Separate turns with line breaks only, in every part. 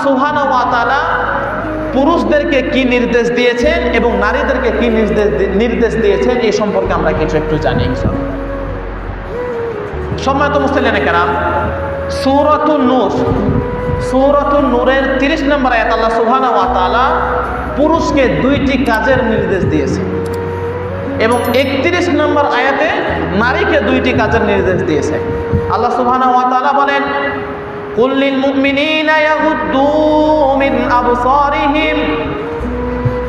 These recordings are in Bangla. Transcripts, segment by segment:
সুবহানাহু ওয়া তাআলা পুরুষদেরকে কি নির্দেশ দিয়েছেন এবং নারীদেরকে কি নির্দেশ দিয়েছেন এই সম্পর্কে আমরা কিছু একটু জানি ইনশাআল্লাহ। সম্মানিত মুসলিম কেরাম, সূরাতুন নূরের 30 নম্বর আয়াত আল্লাহ সুবহানাহু ওয়া তাআলা পুরুষকে 2টি কাজের নির্দেশ দিয়েছে এবং 31 নম্বর আয়াতে নারীকে 2টি কাজের নির্দেশ দিয়েছে। আল্লাহ সুবহানাহু ওয়া তাআলা বলেন, কুল লিল মুমিনিনা ইয়াগুদ্দু মিন আবসারিহিম,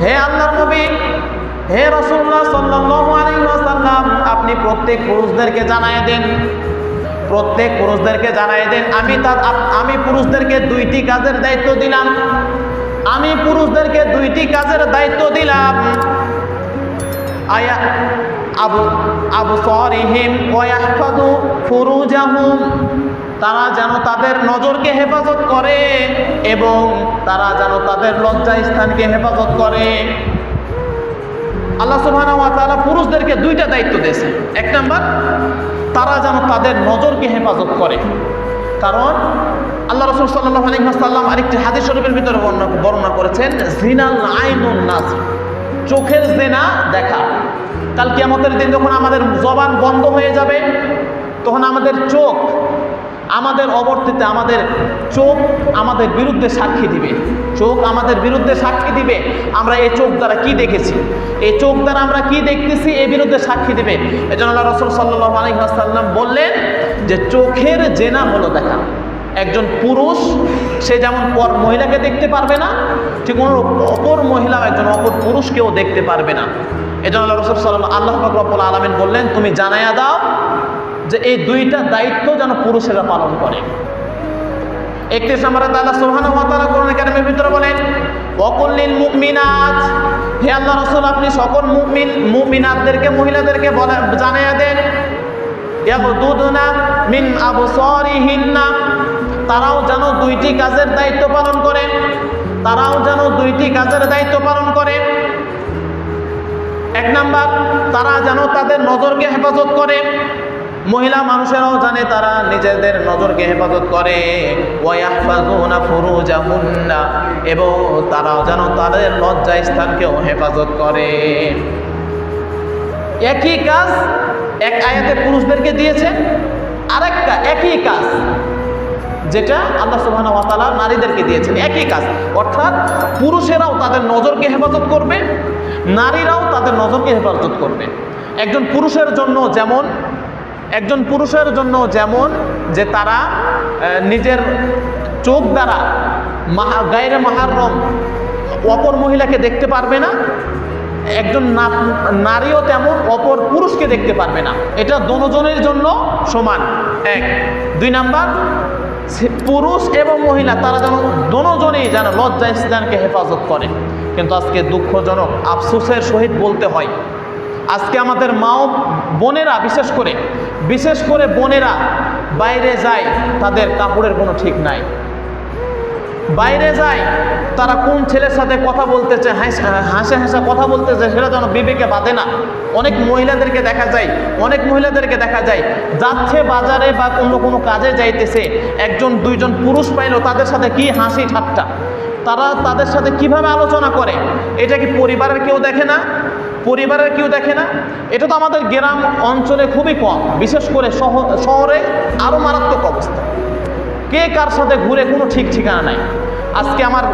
হে আল্লাহর নবী, হে রাসূলুল্লাহ সাল্লাল্লাহু আলাইহি ওয়াসাল্লাম, আপনি প্রত্যেক পুরুষদেরকে জানায় দেন, আমি পুরুষদেরকে 2টি কাজের দায়িত্ব দিলাম, আয়া আবসারিহিম ওয়া ইয়াহফাযু ফুরুজাহুম, তারা যেন তাদের নজরকে হেফাজত করে এবং তারা যেন তাদের লজ্জা স্থানকে হেফাজত করে। আল্লাহ সুবহানাহু ওয়া তাআলা পুরুষদেরকে 2টা দায়িত্ব দিয়েছে। 1 নাম্বার, তারা যেন তাদের নজরকে হেফাজত করে, কারণ আল্লাহ রাসূল সাল্লাল্লাহু আলাইহি ওয়াসাল্লাম আরেকটি হাদিস শরীফের ভিতরে বর্ণনা করেছেন, জিনাল আইনুন নাজর, চোখের জিনা দেখা। কাল কিয়ামতের দিন যখন আমাদের জবান বন্ধ হয়ে যাবে, তখন আমাদের চোখ, আমাদের অবর্তিতে আমাদের চোখ আমাদের বিরুদ্ধে সাক্ষী দিবে। আমরা এই চোখ দ্বারা কি দেখেছি, এই চোখ দ্বারা আমরা কি দেখতেছি, এই বিরুদ্ধে সাক্ষী দিবে। এজন্য আল্লাহ রাসূল সাল্লাল্লাহু আলাইহি ওয়াসাল্লাম বললেন যে চোখের জেনা হলো দেখা। একজন পুরুষ সে যেমন পর মহিলাকে দেখতে পারবে না, ঠিক অপর মহিলা একজন অপর পুরুষকেও দেখতে পারবে না। এজন্য আল্লাহ রাসূল আল্লাহ পাক রব্বুল আলামিন বললেন, তুমি জানায়া দাও যে এই 2টা দায়িত্ব যেন পুরুষেরা পালন করে। 31 নম্বরে আল্লাহ সুবহানাহু ওয়া তাআলা কোরআন কারীমের ভিতরে বলেন, ওয়াকুল লিল মুমিনাত, হে আল্লাহ রাসূল, আপনি সকল মুমিনাতদেরকে, মহিলাদেরকে জানায়া দেন, ইয়াগুদুনা মিন আবসারিহিন্না, তারাও যেন 2টি কাজের দায়িত্ব পালন করে। 1 নাম্বার, তারা যেন তাদের নজরকে হেফাজত করে। মহিলা মানুষেরাও জানে তারা নিজেদের নজরকে হেফাজত করে। ওয়া ইয়াহফাযুনা ফুরুজাহুন্না, এবং তারাও যেন তাদের লজ্জা স্থানকেও হেফাজত করে। একই কাজ এক আয়াতে পুরুষদেরকে দিয়েছে, আরেকটা একই কাজ যেটা আল্লাহ সুবহানাহু ওয়া তাআলা নারীদেরকে দিয়েছেন, একই কাজ। অর্থাৎ পুরুষেরাও তাদের নজরকে হেফাজত করবে, নারীরাও তাদের নজরকে হেফাজত করবে। একজন পুরুষের জন্য যেমন যে তারা নিজের চোখ দ্বারা গায়রে মাহরম অপর মহিলাকে দেখতে পারবে না, একজন নারীও তেমন অপর পুরুষকে দেখতে পারবে না। এটা দোনোজনের জন্য সমান। 1। 2 নাম্বার, পুরুষ এবং মহিলা তারা যেন দোনোজনেই যেন লজ্জা স্থানকে হেফাজত করে। কিন্তু আজকে দুঃখজনক, আফসোসের সহিত বলতে হয়, আজকে আমাদের মা ও বোনেরা, বিশেষ করে বোনেরা বাইরে যায়, তাদের কাপড়ের কোনো ঠিক নাই। বাইরে যায়, তারা কোন ছেলের সাথে কথা বলতেছে, হাসে কথা বলতেছে, সেটা যেন বিবেকে বাঁধে না। অনেক মহিলাদেরকে দেখা যায় যাচ্ছে বাজারে বা অন্য কোনো কাজে যাইতেছে, 1-2জন পুরুষ পাইলো, তাদের সাথে কি হাসি ঠাট্টা, তারা তাদের সাথে কিভাবে আলোচনা করে। এটা কি পরিবারের কেউ দেখে না? এটা তো আমাদের গ্রাম অঞ্চলে খুবই কম, বিশেষ করে শহরে আরো মারাত্মক অবস্থা। কে কার সাথে ঘুরে কোনো ঠিক ঠিকানা নাই। আজকে আমার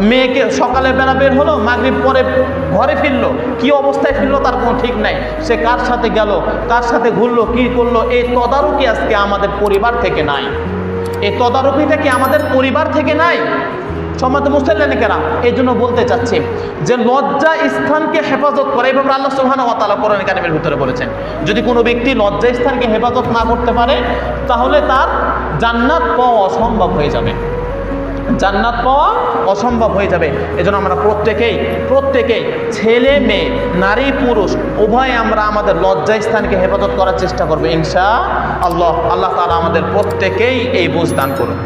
মেয়েকে সকালে বেলা বের হলো, মাগরিব পরে ঘরে ফিরলো, কি অবস্থায় ফিরলো তার কোনো ঠিক নাই। সে কার সাথে গেল, কার সাথে ঘুরলো, কি করলো, এই তদারকি আজকে আমাদের পরিবার থেকে নাই। সম্মানিত মুসলিম কেরাম, এই জন্য বলতে চাচ্ছি যে লজ্জা স্থানকে হেফাজত করে, এভাবে আল্লাহ সুবহানাহু ওয়া তাআলা কোরআন কারীমের ভিতরে বলেছেন। যদি কোনো ব্যক্তি লজ্জা স্থানকে হেফাজত না করতে পারে, তাহলে তার জান্নাত পাওয়া অসম্ভব হয়ে যাবে। এজন্য আমরা প্রত্যেকেই ছেলে মেয়ে, নারী পুরুষ উভয় আমরা আমাদের লজ্জা স্থানকে হেফাজত করার চেষ্টা করবো ইনশাআল্লাহ। আল্লাহ তাআলা আমাদের প্রত্যেকেই এই বুঝ দান করুন।